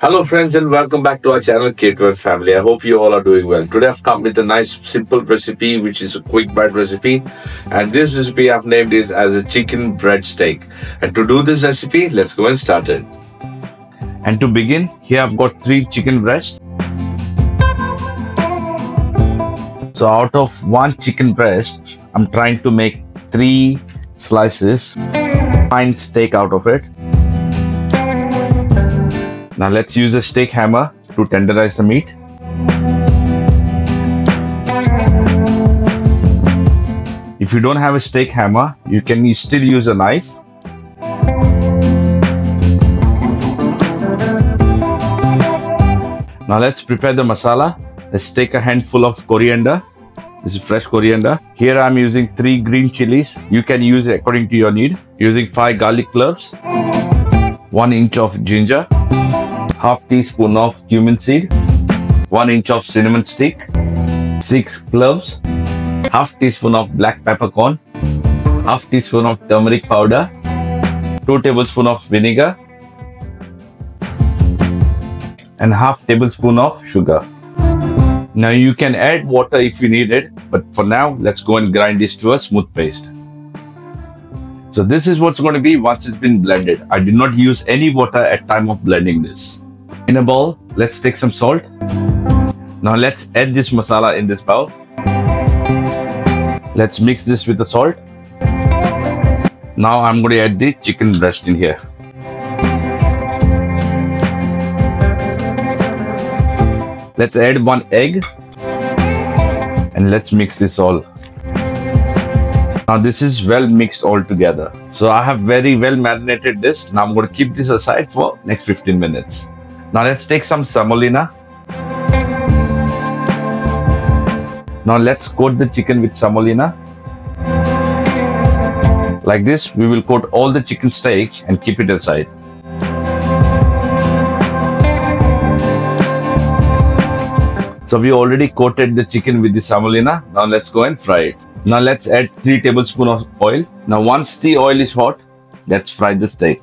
Hello friends and welcome back to our channel K2N Family. I hope you all are doing well. Today I've come with a nice simple recipe which is a quick bite recipe, and this recipe I've named is as a chicken bread steak. And to do this recipe, let's go and start it. And to begin, here I've got 3 chicken breasts. So out of 1 chicken breast, I'm trying to make 3 slices, fine steak out of it. Now let's use a steak hammer to tenderize the meat. If you don't have a steak hammer, you can still use a knife. Now let's prepare the masala. Let's take a handful of coriander. This is fresh coriander. Here I'm using 3 green chilies. You can use it according to your need. Using 5 garlic cloves, 1 inch of ginger, half teaspoon of cumin seed, 1 inch of cinnamon stick, 6 cloves, half teaspoon of black peppercorn, half teaspoon of turmeric powder, 2 tablespoons of vinegar, and half tablespoon of sugar. Now you can add water if you need it, but for now let's go and grind this to a smooth paste. So this is what's going to be once it's been blended. I did not use any water at time of blending this. In a bowl, let's take some salt. Now let's add this masala in this bowl. Let's mix this with the salt. Now I'm going to add the chicken breast in here. Let's add 1 egg and let's mix this all. Now this is well mixed all together. So I have very well marinated this. Now I'm going to keep this aside for next 15 minutes. Now let's take some Samolina. Now let's coat the chicken with Samolina. Like this, we will coat all the chicken steak and keep it aside. So we already coated the chicken with the Samolina. Now let's go and fry it. Now let's add 3 tablespoons of oil. Now once the oil is hot, let's fry the steak.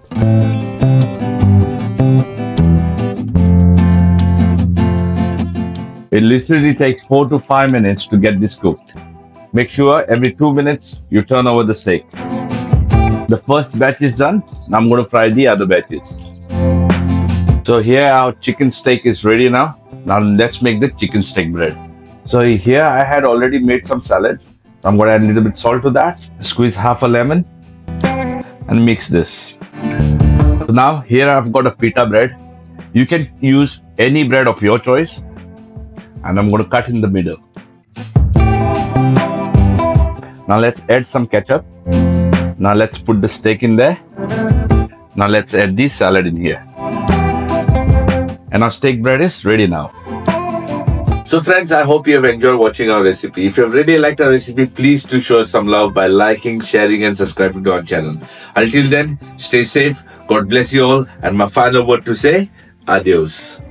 It literally takes 4 to 5 minutes to get this cooked. Make sure every 2 minutes you turn over the steak. The first batch is done. Now I'm going to fry the other batches. So here our chicken steak is ready now. Now let's make the chicken steak bread. So here I had already made some salad. I'm going to add a little bit salt to that. Squeeze half a lemon and mix this. So now here I've got a pita bread. You can use any bread of your choice. And I'm going to cut in the middle. Now let's add some ketchup. Now let's put the steak in there. Now let's add the salad in here. And our steak bread is ready now. So friends, I hope you have enjoyed watching our recipe. If you have really liked our recipe, please do show us some love by liking, sharing and subscribing to our channel. Until then, stay safe, God bless you all, and my final word to say, adios.